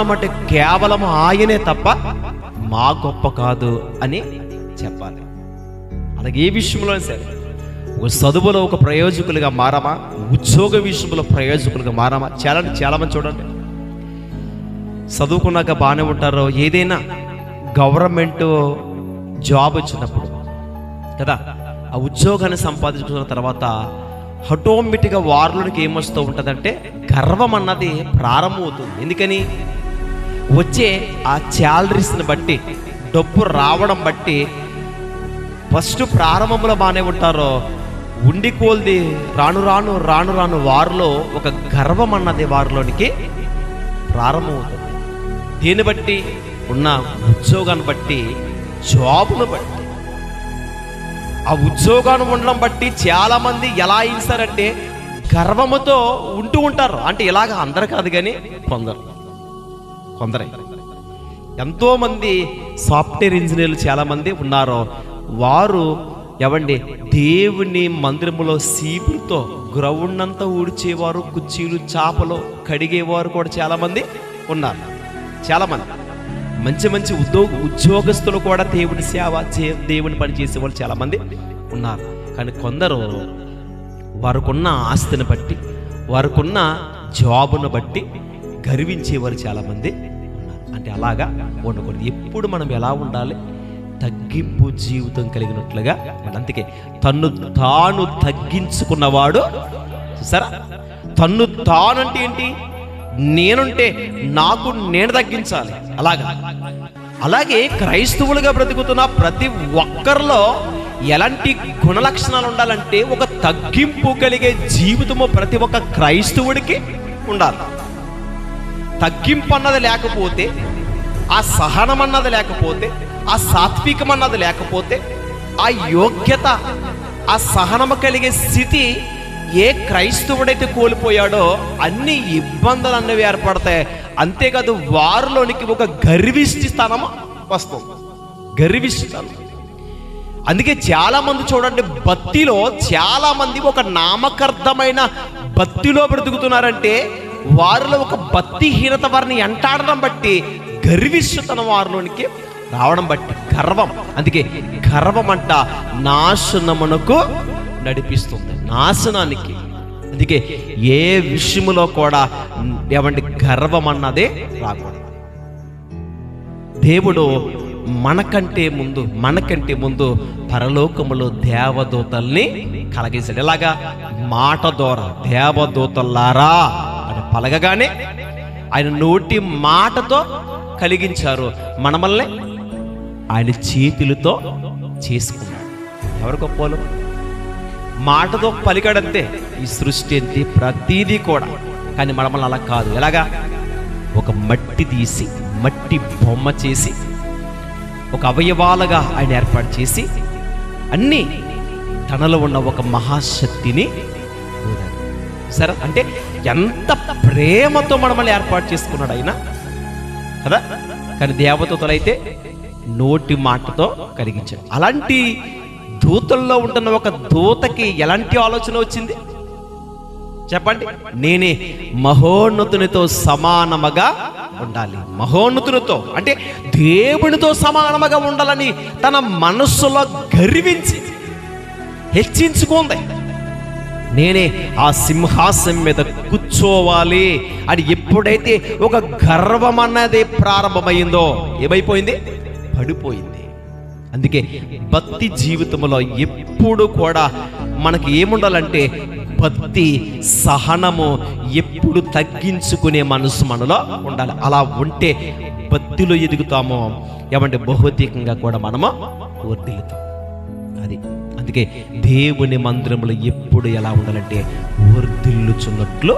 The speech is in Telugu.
అంటే కేవలం ఆయనే తప్ప మా గొప్ప కాదు అని చెప్పాలి. అలాగే ఏ విషయంలో సరే, ఒక చదువులో ఒక ప్రయోజకులుగా మారామా, ఉద్యోగ విషయంలో ప్రయోజకులుగా మారామా. చాలామంది చూడండి, చదువుకున్నాక బాగానే ఉంటారు, ఏదైనా గవర్నమెంట్ జాబ్ వచ్చినప్పుడు కదా, ఆ ఉద్యోగాన్ని సంపాదించుకున్న తర్వాత ఆటోమేటిక్గా వారిలోనికి ఏమొస్తూ ఉంటుందంటే గర్వం అన్నది ప్రారంభమవుతుంది. ఎందుకని? వచ్చే ఆ శాలరీస్ని బట్టి, డబ్బు రావడం బట్టి ఫస్ట్ ప్రారంభంలో బాగానే ఉంటారో, ఉండి కోల్ది రాను రాను వారిలో ఒక గర్వం అన్నది వారిలోనికి ప్రారంభమవుతుంది. దీన్ని బట్టి, ఉన్న ఉద్యోగాన్ని బట్టి, జాబ్ను బట్టి, ఆ ఉద్యోగాన్ని ఉండడం బట్టి చాలామంది ఎలా అయిస్తారంటే గర్వముతో ఉంటూ ఉంటారు. అంటే ఇలాగ అందరు కాదు కానీ కొందరే. ఎంతోమంది సాఫ్ట్వేర్ ఇంజనీర్లు చాలామంది ఉన్నారో, వారు ఎవండి దేవుని మందిరములో సీపులతో గ్రౌండ్ అంతా ఊడ్చేవారు, కుర్చీలు చాపలు కడిగేవారు కూడా చాలామంది ఉన్నారు. చాలామంది మంచి ఉద్యోగస్తులు కూడా దేవుని సేవ దేవుని పని చేసేవాళ్ళు చాలామంది ఉన్నారు. కానీ కొందరు వారికున్న ఆస్తిని బట్టి, వారికున్న జాబును బట్టి గర్వించేవారు చాలామంది ఉన్నారు. అంటే అలాగా ఉండకూడదు. ఎప్పుడు మనం ఎలా ఉండాలి? తగ్గింపు జీవితం కలిగినట్లుగా. అందుకే తాను తగ్గించుకున్నవాడు, చూసారా, తానంటే ఏంటి? నేనుంటే నాకు నేను తగ్గించాలి. అలాగే క్రైస్తవులుగా బ్రతుకుతున్న ప్రతి ఒక్కరిలో ఎలాంటి గుణలక్షణాలు ఉండాలంటే ఒక తగ్గింపు కలిగే జీవితము ప్రతి ఒక్క క్రైస్తవుడికి ఉండాలి. తగ్గింపు అన్నది లేకపోతే, ఆ సహనం అన్నది లేకపోతే, ఆ సాత్వికం అన్నది లేకపోతే, ఆ యోగ్యత, ఆ సహనము కలిగే స్థితి ఏ క్రైస్తవుడైతే కోల్పోయాడో అన్ని ఇబ్బందులు అన్నవి ఏర్పడతాయి. అంతేకాదు వారిలోనికి ఒక గర్విష్టి స్థానం వస్తుంది. గర్విష్టి స్థానం. అందుకే చాలామంది చూడండి, భక్తిలో చాలామంది ఒక నామకార్థమైన భక్తిలో బ్రతుకుతున్నారంటే వారిలో ఒక భక్తిహీనత వారిని ఎంటాడడం బట్టి, గర్విష్ఠతనం వారిలోనికి రావడం బట్టి గర్వం. అందుకే గర్వం అంట నాశనమునకు నడిపిస్తుంది, నాశనానికి. అందుకే ఏ విషయములో కూడా ఏమంటే గర్వం అన్నదే రాకూడదు. దేవుడు మనకంటే ముందు పరలోకములో దేవదూతల్ని కలిగేశాడు. ఎలాగా? మాట ద్వారా దేవదూతల్లారా అని పలకగానే ఆయన నోటి మాటతో కలిగించారు. మనమల్ని ఆయన చేతులతో చేసుకున్నాడు. ఎవరు గొప్పలు? మాటతో పలికాడంతే ఈ సృష్టి అంతే, ప్రతీదీ కూడా. కానీ మనమల్ని అలా కాదు. ఎలాగా? ఒక మట్టి తీసి, మట్టి బొమ్మ చేసి, ఒక అవయవాలుగా ఆయన ఏర్పాటు చేసి, అన్నీ తనలో ఉన్న ఒక మహాశక్తిని సరే, అంటే ఎంత ప్రేమతో మనల్ని ఏర్పాటు చేసుకున్నాడు ఆయన కదా. కానీ దేవదూతలైతే నోటి మాటతో కలిగించాడు. అలాంటి దూతల్లో ఉంటున్న ఒక దూతకి ఎలాంటి ఆలోచన వచ్చింది చెప్పండి? నేనే మహోన్నతునితో సమానముగా ఉండాలి. మహోన్నతునితో అంటే దేవునితో సమానముగా ఉండాలని తన మనస్సులో గర్వించి హెచ్చించుకుంది. నేనే ఆ సింహాసనం మీద కూర్చోవాలి అని ఎప్పుడైతే ఒక గర్వం అన్నది ప్రారంభమైందో ఏమైపోయింది? పడిపోయింది. అందుకే భక్తి జీవితంలో ఎప్పుడు కూడా మనకి ఏముండాలంటే భక్తి, సహనము, ఎప్పుడు తగ్గించుకునే మనసు మనలో ఉండాలి. అలా ఉంటే భక్తిలో ఎదుగుతామో, ఏమంటే భౌతికంగా కూడా మనము వర్ధిల్లుతాం. అది అందుకే దేవుని మందిరంలో ఎప్పుడు ఎలా ఉండాలంటే వర్ధిల్లుచున్నట్లు